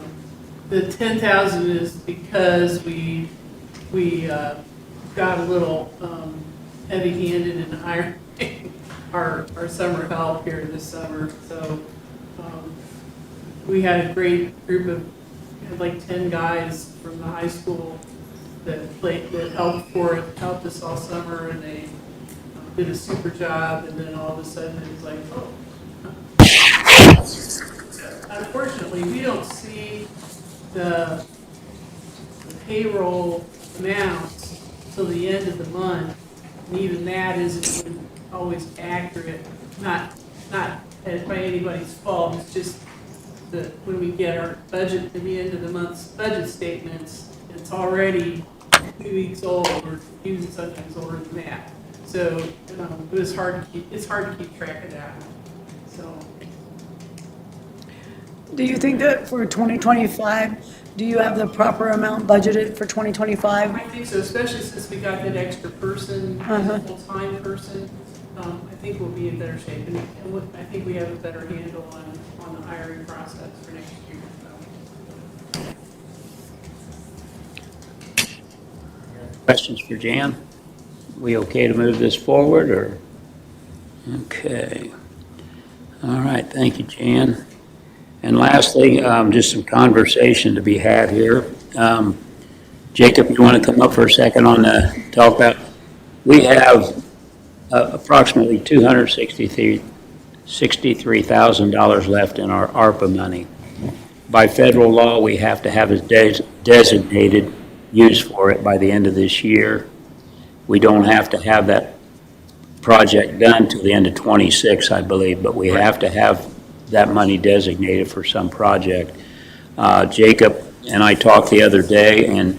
the 10,000 is because we got a little heavy-handed in hiring our summer help here this summer. So we had a great group of, like 10 guys from the high school that helped us all summer, and they did a super job. And then all of a sudden it was like, oh. Unfortunately, we don't see the payroll amounts till the end of the month, and even that isn't always accurate. Not by anybody's fault. It's just that when we get our budget at the end of the month's budget statements, it's already 2 weeks old, or even sometimes older than that. So it's hard to keep track of that. So. Do you think that for 2025, do you have the proper amount budgeted for 2025? I think so, especially since we got that extra person, full-time person. I think we'll be in better shape, and I think we have a better handle on the hiring process for next year. So. Questions for Jan? We okay to move this forward, or? Okay. All right, thank you, Jan. And lastly, just some conversation to be had here. Jacob, you want to come up for a second on the, talk about, we have approximately $263,000 left in our ARPA money. By federal law, we have to have a designated use for it by the end of this year. We don't have to have that project done till the end of '26, I believe, but we have to have that money designated for some project. Jacob and I talked the other day, and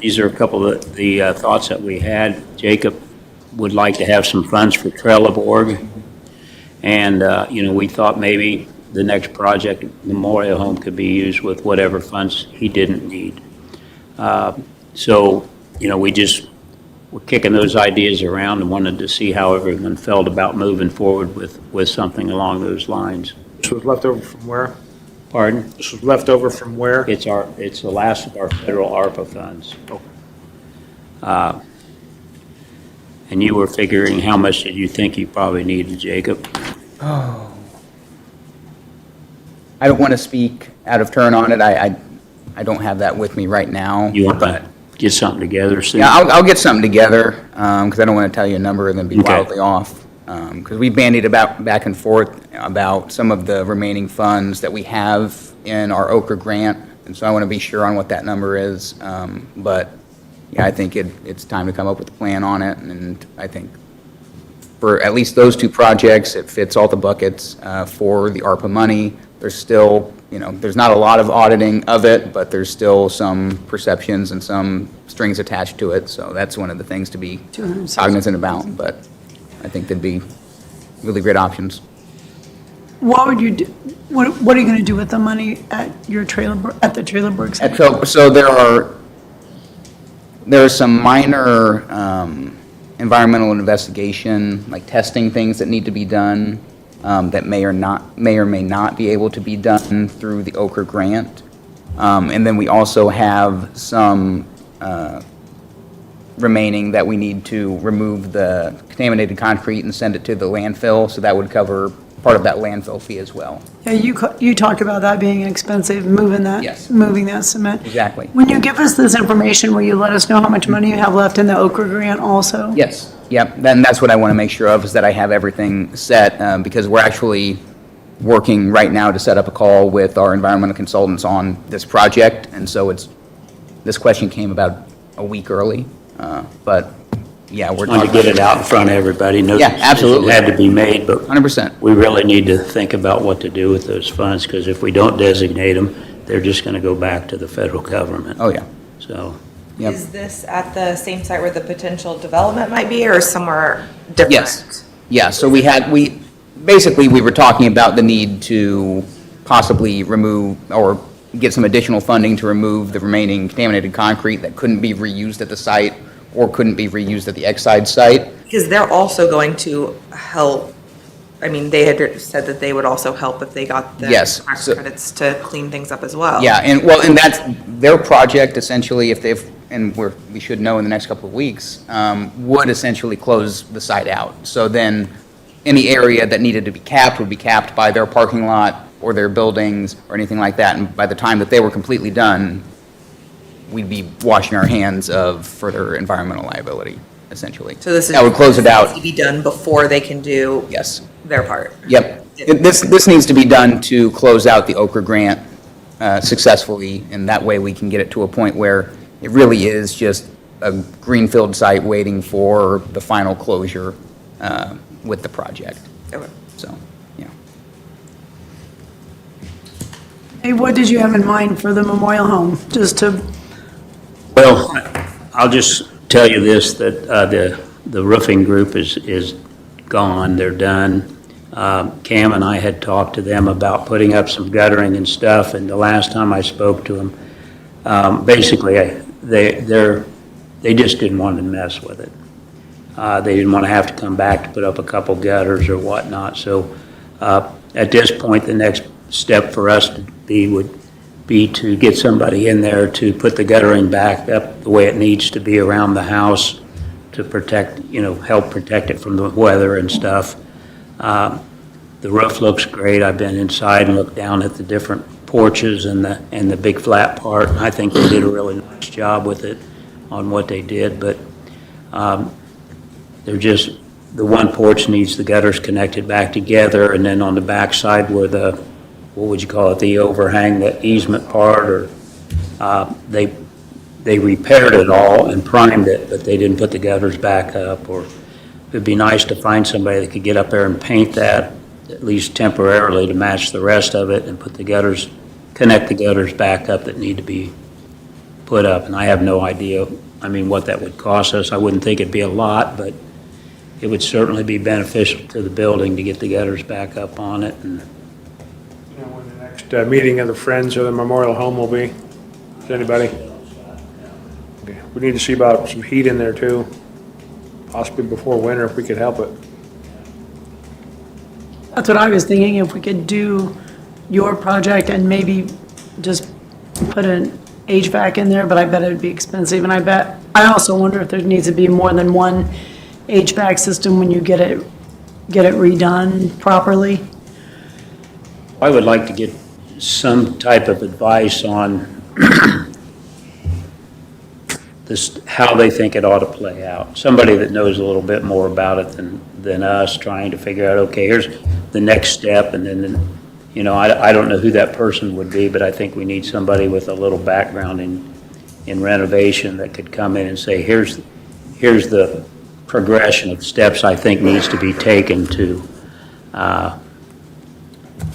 these are a couple of the thoughts that we had. Jacob would like to have some funds for Trelleborg, and, we thought maybe the next project, Memorial Home, could be used with whatever funds he didn't need. So, we're kicking those ideas around and wanted to see how everyone felt about moving forward with something along those lines. This was left over from where? Pardon? This was left over from where? It's the last of our federal ARPA funds. And you were figuring, how much did you think you probably needed, Jacob? Oh. I don't want to speak out of turn on it. I don't have that with me right now. You want to get something together soon? Yeah, I'll get something together, because I don't want to tell you a number and then be Okay. wildly off. Because we bandied about back and forth about some of the remaining funds that we have in our Okra grant, and so I want to be sure on what that number is. But yeah, I think it's time to come up with a plan on it, and I think for at least those two projects, it fits all the buckets for the ARPA money. There's still, there's not a lot of auditing of it, but there's still some perceptions and some strings attached to it, so that's one of the things to be cognizant about, but I think they'd be really great options. What would you do, what are you going to do with the money at your at the Trelleborg site? So there are some minor environmental investigation, like testing things that need to be done, that may or may not be able to be done through the Okra grant. And then we also have some remaining that we need to remove the contaminated concrete and send it to the landfill, so that would cover part of that landfill fee as well. Yeah, you talked about that being expensive, moving that. Yes. Moving that cement. Exactly. When you give us this information, will you let us know how much money you have left in the Okra grant also? Yes, yep, then that's what I want to make sure of, is that I have everything set, because we're actually working right now to set up a call with our environmental consultants on this project, and so this question came about a week early, but, yeah, we're Wanted to get it out in front of everybody. No Yeah, absolutely. decision had to be made, but 100%. we really need to think about what to do with those funds, because if we don't designate them, they're just going to go back to the federal government. Oh, yeah. So, Yep. Is this at the same site where the potential development might be, or somewhere different? Yes, yeah, so we were talking about the need to possibly remove, or get some additional funding to remove the remaining contaminated concrete that couldn't be reused at the site, or couldn't be reused at the Exide site. Because they're also going to help, they had said that they would also help if they got the Yes, tax so- credits to clean things up as well. Yeah, and that's their project essentially, we should know in the next couple of weeks, would essentially close the site out. So then, any area that needed to be capped would be capped by their parking lot or their buildings or anything like that, and by the time that they were completely done, we'd be washing our hands of further environmental liability, essentially. So this is. That would close it out. To be done before they can do Yes. their part. Yep. This needs to be done to close out the Okra grant successfully, and that way we can get it to a point where it really is just a greenfield site waiting for the final closure with the project. Okay. So, yeah. Hey, what did you have in mind for the memorial home? Just to, well, I'll just tell you this, that the roofing group is gone, they're done. Cam and I had talked to them about putting up some guttering and stuff, and the last time I spoke to them, basically, they just didn't want to mess with it. They didn't want to have to come back to put up a couple gutters or whatnot. So at this point, the next step for us would be to get somebody in there to put the guttering back up the way it needs to be around the house to protect, help protect it from the weather and stuff. The roof looks great. I've been inside and looked down at the different porches and the big flat part. I think they did a really nice job with it. on what they did, but they're just, the one porch needs the gutters connected back together, and then on the back side where the, what would you call it, the overhang, the easement part, or they repaired it all and primed it, but they didn't put the gutters back up. Or it'd be nice to find somebody that could get up there and paint that, at least temporarily, to match the rest of it, and put the gutters, connect the gutters back up that need to be put up. And I have no idea, I mean, what that would cost us. I wouldn't think it'd be a lot, but it would certainly be beneficial to the building to get the gutters back up on it. And You know, when the next meeting of the Friends of the Memorial Home will be? Is anybody? Okay. We need to see about some heat in there too, possibly before winter if we could help it. That's what I was thinking, if we could do your project and maybe just put an HVAC in there, but I bet it'd be expensive. And I also wonder if there needs to be more than one HVAC system when you get it redone properly. I would like to get some type of advice on this, how they think it ought to play out. Somebody that knows a little bit more about it than us, trying to figure out, okay, here's the next step, and then, you know, I don't know who that person would be, but I think we need somebody with a little background in renovation that could come in and say, here's the progression of steps I think needs to be taken to,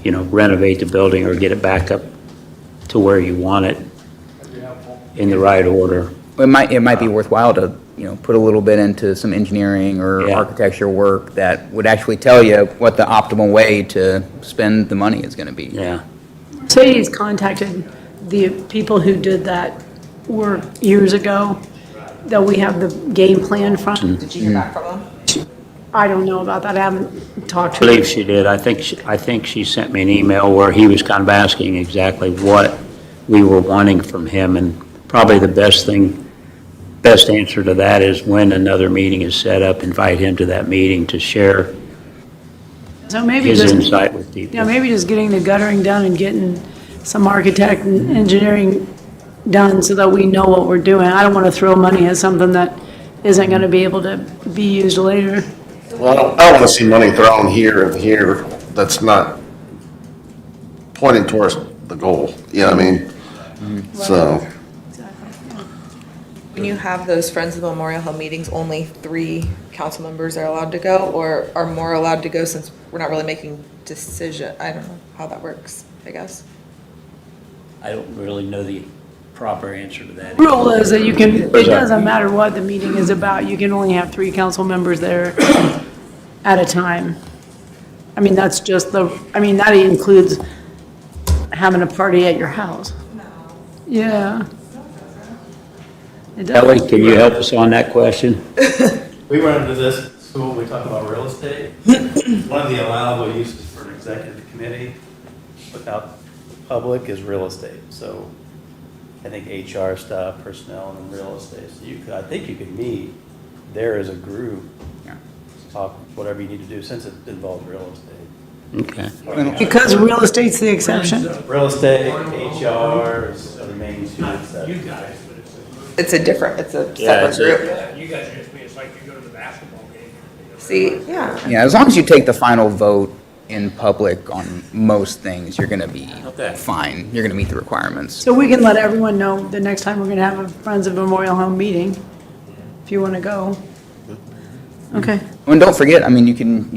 you know, renovate the building or get it back up to where you want it in the right order. It might be worthwhile to, you know, put a little bit into some engineering or Yeah. architecture work that would actually tell you what the optimal way to spend the money is going to be. Yeah. Mercedes contacted the people who did that work years ago, that we have the game plan from. Did you hear back from them? I don't know about that, I haven't talked I to believe her. she did. I think she sent me an email where he was kind of asking exactly what we were wanting from him, and probably the best answer to that is when another meeting is set up, invite him to that meeting to share So maybe his just, insight with people. yeah, maybe just getting the guttering done and getting some architect and engineering done so that we know what we're doing. I don't want to throw money at something that isn't going to be able to be used later. Well, I don't want to see money thrown here and here that's not pointing towards the goal, you know what I mean? So, When you have those Friends of Memorial Home meetings, only 3 council members are allowed to go, or are more allowed to go since we're not really making decision? I don't know how that works, I guess. I don't really know the proper answer to that. Rule is that you can, it doesn't matter what the meeting is about, you can only have 3 council members there at a time. I mean, that's just that includes having a party at your house. Yeah. It does. Ellie, can you help us on that question? We run into this at school, we talk about real estate. One of the allowable uses for an executive committee without the public is real estate. So I think HR stuff, personnel, and real estate. So I think you could meet there as a group, talk whatever you need to do, since it involves real estate. Okay. Because real estate's the exception. Real estate, HR is the main two. You guys, but It's a Yeah, separate group. you guys just mean it's like you go to the basketball game. See, yeah. Yeah, as long as you take the final vote in public on most things, you're going to be Okay. fine. You're going to meet the requirements. So we can let everyone know the next time we're gonna have a Friends of Memorial Home meeting, if you wanna go. Okay. And don't forget, I mean, you can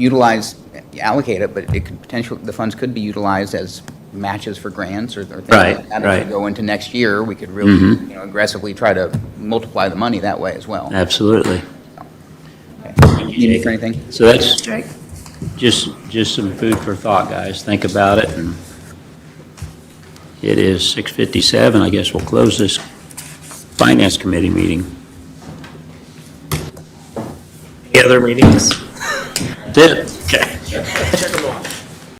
allocate it, but it could potentially, the funds could be utilized as matches for grants or things Right, like that. right. As we go into next year, we could really, you know, aggressively try to multiply the money that way as well. Absolutely. Okay. Need me for anything? So that's Jake? just some food for thought, guys. Think about it. And it is 6:57. I guess we'll close this Finance Committee meeting. Any other meetings? That's it. Okay.